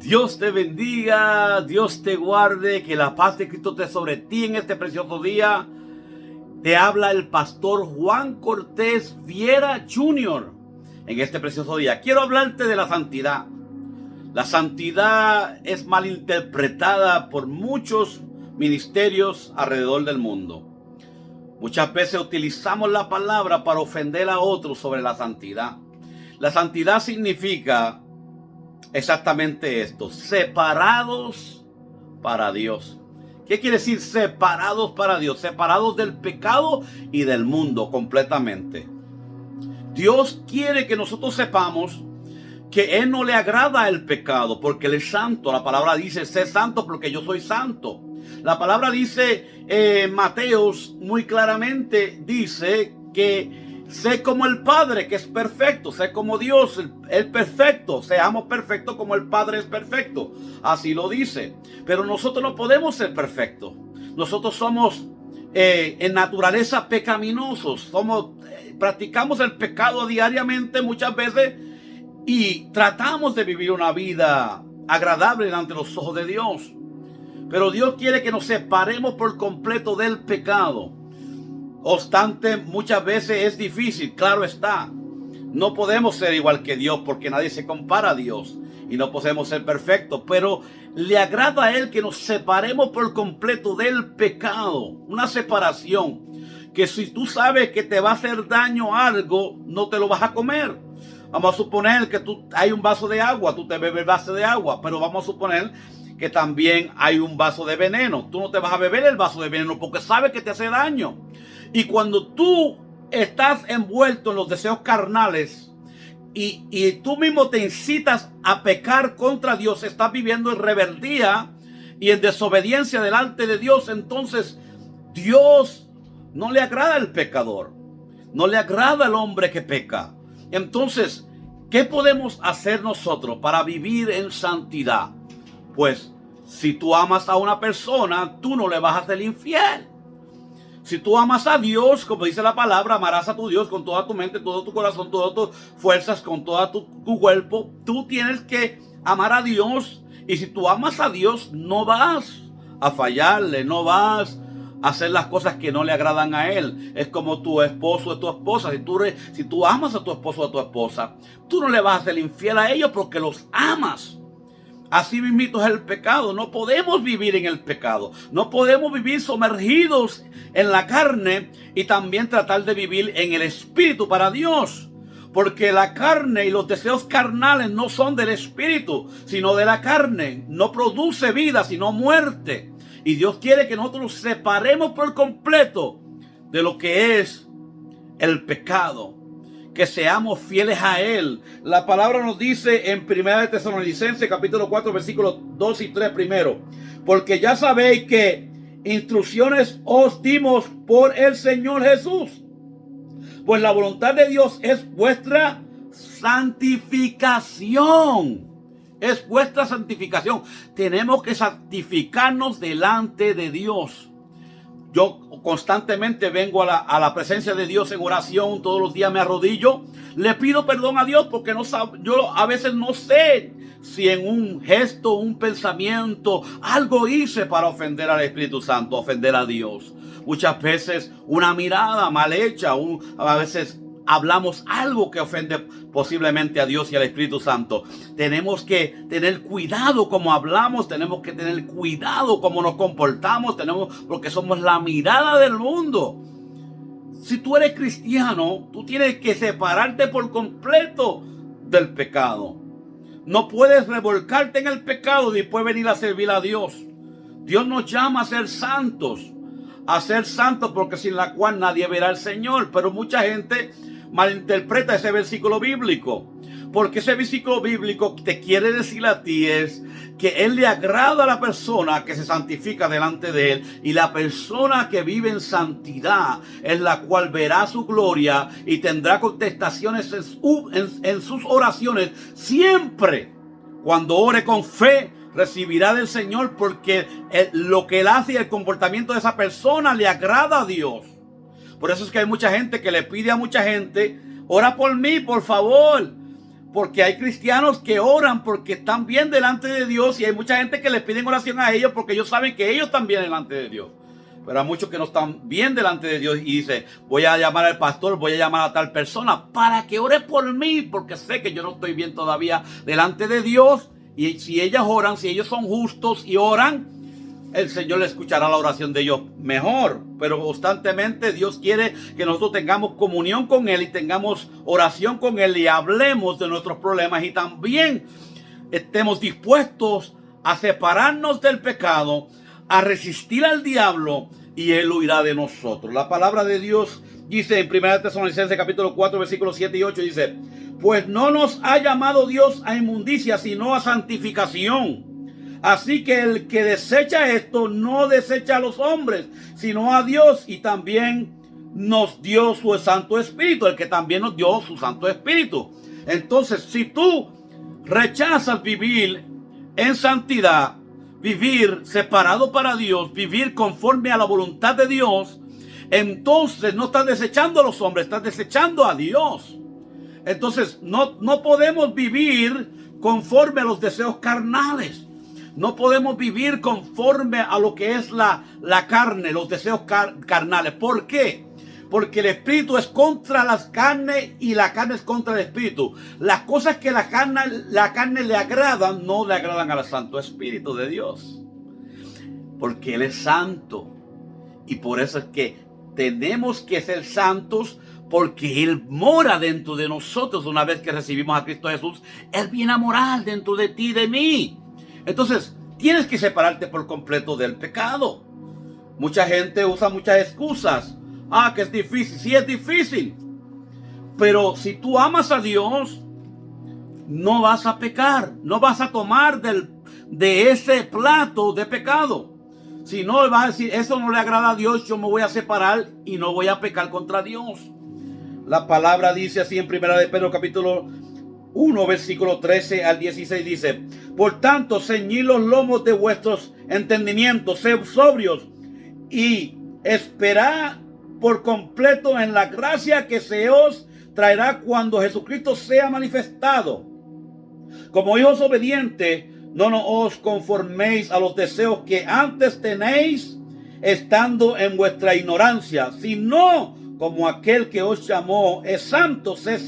Dios te bendiga, Dios te guarde, que la paz de Cristo esté sobre ti en este precioso día. Te habla el pastor Juan Cortés Viera Jr. en este precioso día. Quiero hablarte de la santidad. La santidad es malinterpretada por muchos ministerios alrededor del mundo. Muchas veces utilizamos la palabra para ofender a otros sobre la santidad. La santidad significa exactamente esto: separados para Dios. ¿Qué quiere decir separados para Dios? Separados del pecado y del mundo completamente. Dios quiere que nosotros sepamos que Él no le agrada el pecado, porque Él es santo. La palabra dice: sé santo porque yo soy santo. La palabra dice, Mateos muy claramente dice que sé como el Padre, que es perfecto, sé como Dios, el perfecto, seamos perfectos como el Padre es perfecto. Así lo dice. Pero nosotros no podemos ser perfectos. Nosotros somos en naturaleza pecaminosos. Practicamos el pecado diariamente muchas veces y tratamos de vivir una vida agradable ante los ojos de Dios. Pero Dios quiere que nos separemos por completo del pecado. Obstante, muchas veces es difícil, claro está. No podemos ser igual que Dios porque nadie se compara a Dios y no podemos ser perfectos. Pero le agrada a Él que nos separemos por completo del pecado. Una separación que si tú sabes que te va a hacer daño algo, no te lo vas a comer. Vamos a suponer que hay un vaso de agua, tú te bebes el vaso de agua, pero vamos a suponer que también hay un vaso de veneno. Tú no te vas a beber el vaso de veneno porque sabes que te hace daño. Y cuando tú estás envuelto en los deseos carnales y tú mismo te incitas a pecar contra Dios, estás viviendo en rebeldía y en desobediencia delante de Dios, entonces Dios no le agrada al pecador, no le agrada al hombre que peca. Entonces, ¿qué podemos hacer nosotros para vivir en santidad? Pues, si tú amas a una persona, tú no le vas a ser infiel. Si tú amas a Dios, como dice la palabra, amarás a tu Dios con toda tu mente, todo tu corazón, todas tus fuerzas, con todo tu cuerpo. Tú tienes que amar a Dios. Y si tú amas a Dios, no vas a fallarle, no vas a hacer las cosas que no le agradan a Él. Es como tu esposo o tu esposa. Si tú amas a tu esposo o a tu esposa, tú no le vas a ser infiel a ellos porque los amas. Así mismito es el pecado. No podemos vivir en el pecado. No podemos vivir sumergidos en la carne y también tratar de vivir en el espíritu para Dios. Porque la carne y los deseos carnales no son del espíritu, sino de la carne. No produce vida, sino muerte. Y Dios quiere que nosotros nos separemos por completo de lo que es el pecado. Que seamos fieles a Él. La palabra nos dice en 1 Tesalonicenses capítulo 4 versículos 2 y 3 primero: porque ya sabéis que instrucciones os dimos por el Señor Jesús, pues la voluntad de Dios es vuestra santificación. Es vuestra santificación. Tenemos que santificarnos delante de Dios. Yo constantemente vengo a la presencia de Dios en oración. Todos los días me arrodillo. Le pido perdón a Dios porque yo a veces no sé si en un gesto, un pensamiento, algo hice para ofender al Espíritu Santo, ofender a Dios. Muchas veces una mirada mal hecha, a veces hablamos algo que ofende posiblemente a Dios y al Espíritu Santo. Tenemos que tener cuidado como hablamos, tenemos que tener cuidado como nos comportamos, porque somos la mirada del mundo. Si tú eres cristiano, tú tienes que separarte por completo del pecado. No puedes revolcarte en el pecado y después venir a servir a Dios. Dios nos llama a ser santos porque sin la cual nadie verá al Señor. Pero mucha gente malinterpreta ese versículo bíblico, porque ese versículo bíblico te quiere decir a ti es que Él le agrada a la persona que se santifica delante de Él, y la persona que vive en santidad es la cual verá su gloria y tendrá contestaciones en sus oraciones siempre. Cuando ore con fe, recibirá del Señor, porque lo que Él hace y el comportamiento de esa persona le agrada a Dios. Por eso es que hay mucha gente que le pide a mucha gente: ora por mí, por favor. Porque hay cristianos que oran porque están bien delante de Dios, y hay mucha gente que les piden oración a ellos porque ellos saben que ellos están bien delante de Dios. Pero hay muchos que no están bien delante de Dios y dicen, voy a llamar al pastor, voy a llamar a tal persona para que ore por mí, porque sé que yo no estoy bien todavía delante de Dios. Y si ellas oran, si ellos son justos y oran, el Señor le escuchará la oración de ellos mejor. Pero constantemente Dios quiere que nosotros tengamos comunión con Él y tengamos oración con Él y hablemos de nuestros problemas, y también estemos dispuestos a separarnos del pecado, a resistir al diablo, y Él huirá de nosotros. La palabra de Dios dice en 1 Tesalonicenses capítulo 4 versículos 7 y 8, dice: pues no nos ha llamado Dios a inmundicia, sino a santificación. Así que el que desecha esto no desecha a los hombres, sino a Dios, y también nos dio su Santo Espíritu, el que también nos dio su Santo Espíritu. Entonces, si tú rechazas vivir en santidad, vivir separado para Dios, vivir conforme a la voluntad de Dios, entonces no estás desechando a los hombres, estás desechando a Dios. Entonces no podemos vivir conforme a los deseos carnales. No podemos vivir conforme a lo que es la carne, los deseos carnales. ¿Por qué? Porque el espíritu es contra las carnes y la carne es contra el espíritu. Las cosas que la carne le agradan, no le agradan al Santo Espíritu de Dios. Porque Él es santo. Y por eso es que tenemos que ser santos, porque Él mora dentro de nosotros. Una vez que recibimos a Cristo Jesús, Él viene a morar dentro de ti y de mí. Entonces, tienes que separarte por completo del pecado. Mucha gente usa muchas excusas. Que es difícil. Sí, es difícil. Pero si tú amas a Dios, no vas a pecar. No vas a tomar de ese plato de pecado. Si no, vas a decir, eso no le agrada a Dios, yo me voy a separar y no voy a pecar contra Dios. La palabra dice así en 1 de Pedro capítulo 1 versículo 13 al 16, dice: por tanto, ceñid los lomos de vuestros entendimientos, sed sobrios y esperad por completo en la gracia que se os traerá cuando Jesucristo sea manifestado. Como hijos obedientes, no os conforméis a los deseos que antes tenéis estando en vuestra ignorancia, sino como aquel que os llamó es santo, sed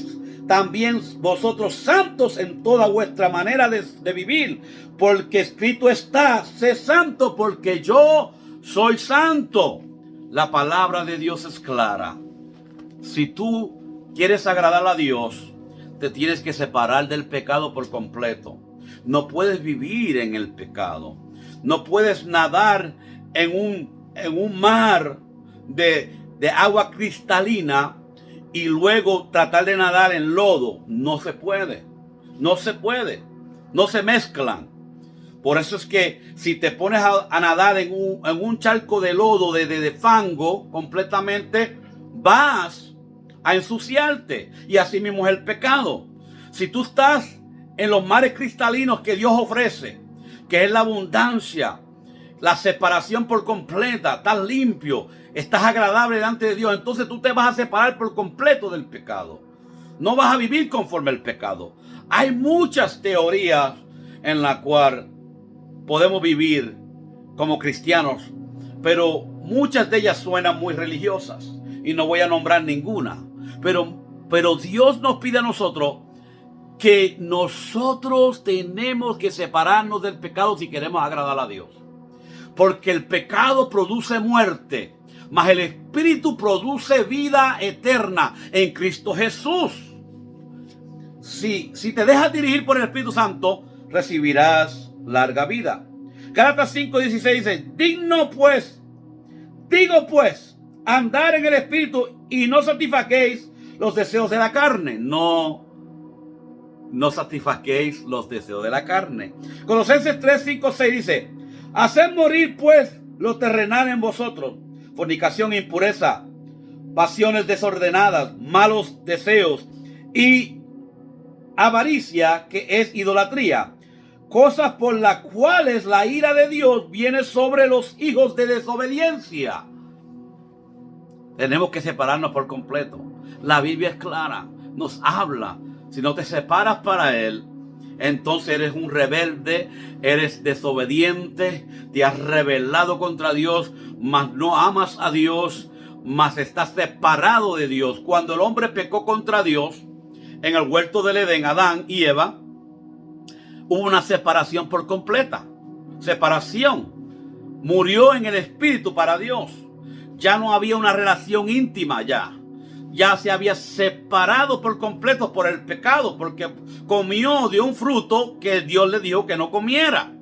también vosotros santos en toda vuestra manera de vivir, porque escrito está: sé santo porque yo soy santo. La palabra de Dios es clara. Si tú quieres agradar a Dios, te tienes que separar del pecado por completo. No puedes vivir en el pecado. No puedes nadar en un mar de agua cristalina y luego tratar de nadar en lodo. No se puede. No se puede. No se mezclan. Por eso es que si te pones a nadar en un charco de lodo, de fango completamente, vas a ensuciarte. Y así mismo es el pecado. Si tú estás en los mares cristalinos que Dios ofrece, que es la abundancia, la separación por completa, estás limpio, estás agradable delante de Dios, entonces tú te vas a separar por completo del pecado. No vas a vivir conforme al pecado. Hay muchas teorías en las cuales podemos vivir como cristianos, pero muchas de ellas suenan muy religiosas y no voy a nombrar ninguna. Pero Dios nos pide a nosotros que nosotros tenemos que separarnos del pecado si queremos agradar a Dios. Porque el pecado produce muerte, mas el Espíritu produce vida eterna en Cristo Jesús. Si te dejas dirigir por el Espíritu Santo, recibirás larga vida. Gálatas 5:16 dice: digo pues, andar en el Espíritu y no satisfaquéis los deseos de la carne. No satisfaquéis los deseos de la carne. Colosenses 3:5-6 dice: haced morir pues lo terrenal en vosotros: fornicación, impureza, pasiones desordenadas, malos deseos y avaricia, que es idolatría, cosas por las cuales la ira de Dios viene sobre los hijos de desobediencia. Tenemos que separarnos por completo. La Biblia es clara, nos habla si no te separas para Él, entonces eres un rebelde, eres desobediente, te has rebelado contra Dios, mas no amas a Dios, mas estás separado de Dios. Cuando el hombre pecó contra Dios, en el huerto del Edén, Adán y Eva, hubo una separación por completa. Separación. Murió en el espíritu para Dios. Ya no había una relación íntima ya. Ya se había separado por completo por el pecado, porque comió de un fruto que Dios le dijo que no comiera.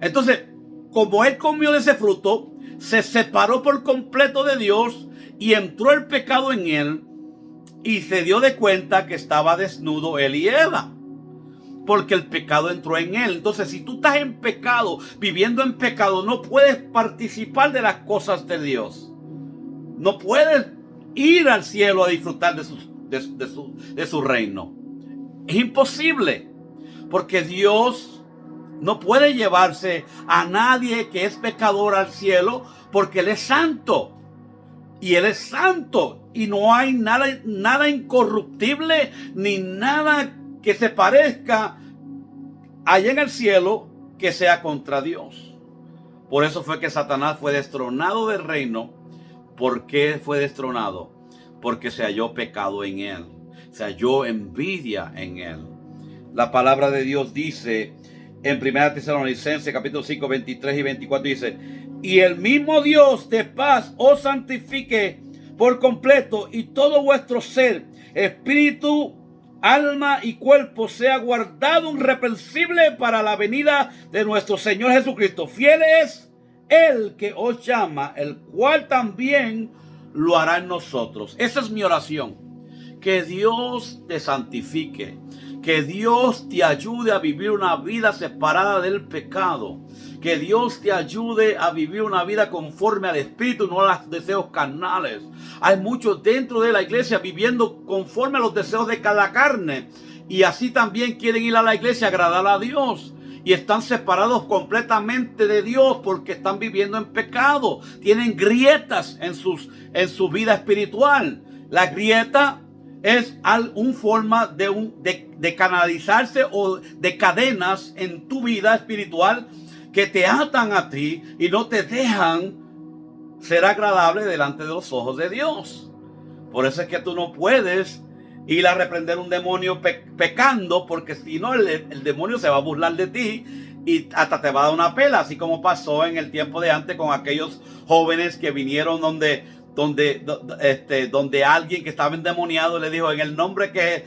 Entonces, como él comió de ese fruto, se separó por completo de Dios y entró el pecado en él y se dio de cuenta que estaba desnudo él y Eva, porque el pecado entró en él. Entonces, si tú estás en pecado, viviendo en pecado, no puedes participar de las cosas de Dios. No puedes ir al cielo a disfrutar de su reino. Es imposible, porque Dios no puede llevarse a nadie que es pecador al cielo, porque Él es santo. Y Él es santo. Y no hay nada incorruptible, ni nada que se parezca allá en el cielo que sea contra Dios. Por eso fue que Satanás fue destronado del reino. ¿Por qué fue destronado? Porque se halló pecado en él. Se halló envidia en él. La palabra de Dios dice en 1 Tesalonicenses capítulo 5, 23 y 24, dice: y el mismo Dios de paz os santifique por completo, y todo vuestro ser, espíritu, alma y cuerpo sea guardado irreprensible para la venida de nuestro Señor Jesucristo. Fiel es el que os llama, el cual también lo hará en nosotros. Esa es mi oración. Que Dios te santifique. Que Dios te ayude a vivir una vida separada del pecado. Que Dios te ayude a vivir una vida conforme al Espíritu, no a los deseos carnales. Hay muchos dentro de la iglesia viviendo conforme a los deseos de cada carne. Y así también quieren ir a la iglesia a agradar a Dios. Y están separados completamente de Dios porque están viviendo en pecado. Tienen grietas en su vida espiritual. La grieta es una forma de canalizarse o de cadenas en tu vida espiritual que te atan a ti y no te dejan ser agradable delante de los ojos de Dios. Por eso es que tú no puedes ir a reprender un demonio pecando, porque si no el demonio se va a burlar de ti y hasta te va a dar una pela, así como pasó en el tiempo de antes con aquellos jóvenes que vinieron donde alguien que estaba endemoniado le dijo: en el nombre de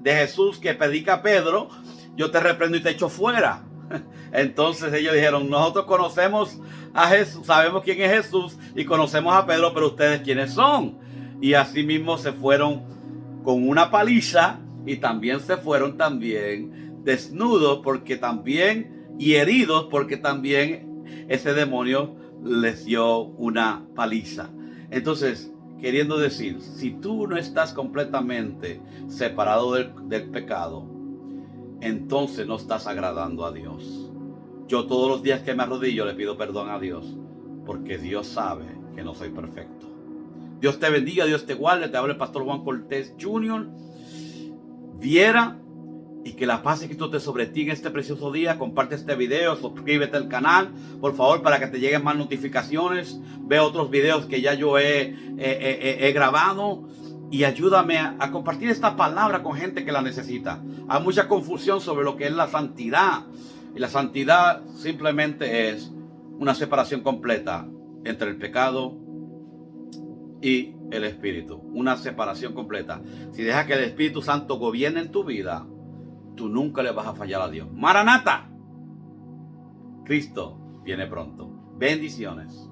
Jesús que predica Pedro, yo te reprendo y te echo fuera. Entonces ellos dijeron: nosotros conocemos a Jesús, sabemos quién es Jesús y conocemos a Pedro, pero ustedes quiénes son. Y así mismo se fueron con una paliza y también se fueron también desnudos porque también, y heridos porque también ese demonio les dio una paliza. Entonces, queriendo decir, si tú no estás completamente separado del pecado, entonces no estás agradando a Dios. Yo todos los días que me arrodillo le pido perdón a Dios, porque Dios sabe que no soy perfecto. Dios te bendiga, Dios te guarde. Te habla el pastor Juan Cortés Jr. Viera, y que la paz de Cristo te sobre ti en este precioso día. Comparte este video, suscríbete al canal, por favor, para que te lleguen más notificaciones. Ve otros videos que ya yo he grabado. Y ayúdame a compartir esta palabra con gente que la necesita. Hay mucha confusión sobre lo que es la santidad. Y la santidad simplemente es una separación completa entre el pecado y el Espíritu. Una separación completa. Si dejas que el Espíritu Santo gobierne en tu vida, tú nunca le vas a fallar a Dios. Maranata. Cristo viene pronto. Bendiciones.